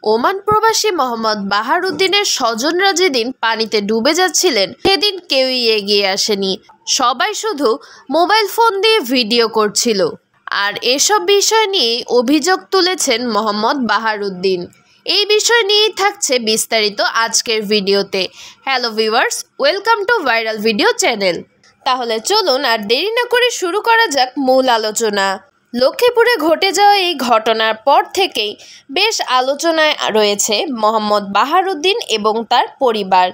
Oman প্রবাসী মোহাম্মদ বাহারউদ্দিনের স্বজনরা যেদিন পানিতে ডুবে যাচ্ছিলেন সেদিন কেউই এগিয়ে আসেনি। সবাই শুধু মোবাইল ফোন দিয়ে ভিডিও করছিল। আর এসব বিষয় নিয়ে অভিযোগ তুলেছেন মোহাম্মদ বাহারউদ্দিন। এই বিষয় নিয়েই থাকছে বিস্তারিত আজকের ভিডিওতে। Hello viewers, welcome to viral video channel. তাহলে চলুন আর দেরি না করে শুরু করা যাক মূল আলোচনা। লক্ষ্মীপুরে ঘটে যাওয়া এই ঘটনার পর থেকেই বেশ আলোচনায় রয়েছে মোহাম্মদ বাহারউদ্দিন এবং তার পরিবার।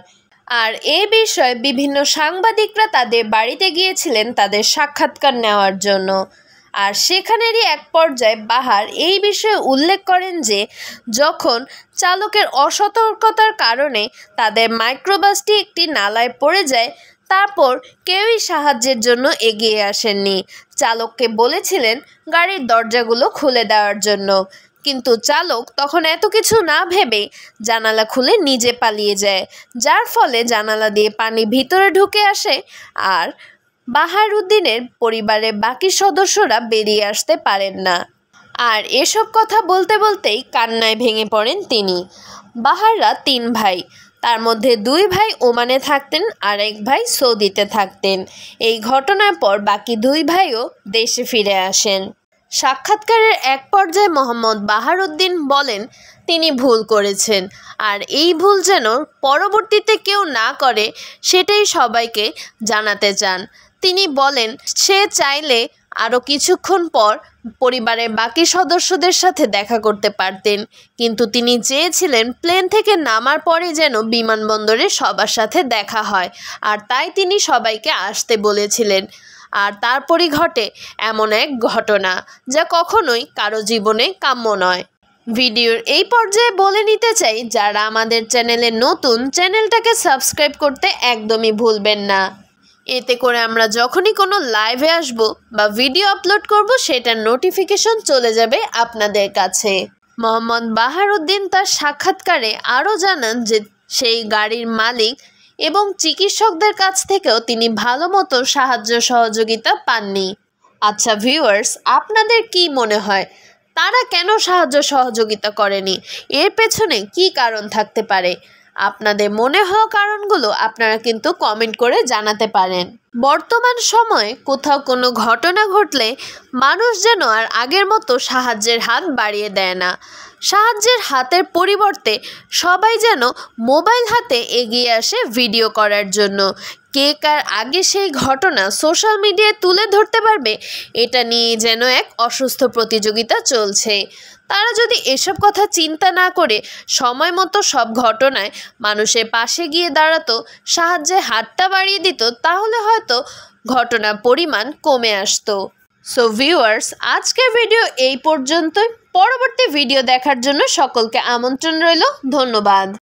আর এই বিষয়ে বিভিন্ন সাংবাদিকরা তাদের বাড়িতে গিয়েছিলেন তাদের সাক্ষাৎকার নেওয়ার জন্য। আর সেখানেরই এক পর্যায়ে বাহার এই বিষয়ে উল্লেখ করেন যে যখন চালকের অসতর্কতার কারণে তাদের মাইক্রোবাসটি একটি নালায় পড়ে যায়, তারপর কেউই সাহায্যের জন্য এগিয়ে আসেননি। চালককে বলেছিলেন গাড়ির দরজাগুলো খুলে দেওয়ার জন্য, কিন্তু চালক তখন এত কিছু না ভেবে জানালা খুলে নিজে পালিয়ে যায়, যার ফলে জানালা দিয়ে পানি ভিতরে ঢুকে আসে আর বাহারউদ্দিনের পরিবারের বাকি সদস্যরা বেরিয়ে আসতে পারেন না। আর এসব কথা বলতে বলতেই কান্নায় ভেঙে পড়েন তিনি। বাহাররা 3 ভাই, তার মধ্যে 2 ভাই ওমানে থাকতেন আর 1 ভাই সৌদিতে থাকতেন। এই ঘটনার পর বাকি 2 ভাইও দেশে ফিরে আসেন। সাক্ষাৎকারের এক পর্যায়ে মোহাম্মদ বাহারউদ্দিন বলেন তিনি ভুল করেছেন, আর এই ভুল যেন পরবর্তীতে কেউ না করে সেটাই সবাইকে জানাতে চান। তিনি বলেন সে চাইলে আরও কিছুক্ষণ পর পরিবারের বাকি সদস্যদের সাথে দেখা করতে পারতেন, কিন্তু তিনি চেয়েছিলেন প্লেন থেকে নামার পরে যেন বিমানবন্দরে সবার সাথে দেখা হয়, আর তাই তিনি সবাইকে আসতে বলেছিলেন। আর তারপরই ঘটে এমন এক ঘটনা যা কখনোই কারো জীবনে কাম্য নয়। ভিডিওর এই পর্যায়ে বলে নিতে চাই, যারা আমাদের চ্যানেলে নতুন, চ্যানেলটাকে সাবস্ক্রাইব করতে একদমই ভুলবেন না। এতে করে আমরা যখনই কোনো লাইভে আসব বা ভিডিও আপলোড করব সেটার নোটিফিকেশন চলে যাবে আপনাদের কাছে। মোহাম্মদ বাহারউদ্দিন তার সাক্ষাৎকারে আরও জানান যে সেই গাড়ির মালিক এবং চিকিৎসকদের কাছ থেকেও তিনি ভালো মতো সাহায্য সহযোগিতা পাননি। আচ্ছা ভিউয়ার্স, আপনাদের কি মনে হয় তারা কেন সাহায্য সহযোগিতা করেনি? এর পেছনে কি কারণ থাকতে পারে? আপনাদের মনে হওয়া কারণগুলো আপনারা কিন্তু কমেন্ট করে জানাতে পারেন। বর্তমান সময়ে কোথাও কোনো ঘটনা ঘটলে মানুষ যেন আর আগের মতো সাহায্যের হাত বাড়িয়ে দেয় না। সাহায্যের হাতের পরিবর্তে সবাই যেন মোবাইল হাতে এগিয়ে আসে ভিডিও করার জন্য। কে কার আগে সেই ঘটনা সোশ্যাল মিডিয়ায় তুলে ধরতে পারবে, এটা নিয়ে যেন এক অসুস্থ প্রতিযোগিতা চলছে। তারা যদি এসব কথা চিন্তা না করে সময় মতো সব ঘটনায় মানুষের পাশে গিয়ে দাঁড়াতো, সাহায্যের হাতটা বাড়িয়ে দিত, তাহলে হয়তো ঘটনার পরিমাণ কমে আসতো। সো ভিউয়ার্স, আজকের ভিডিও এই পর্যন্তই। পরবর্তী ভিডিও দেখার জন্য সকলকে আমন্ত্রণ রইল। ধন্যবাদ।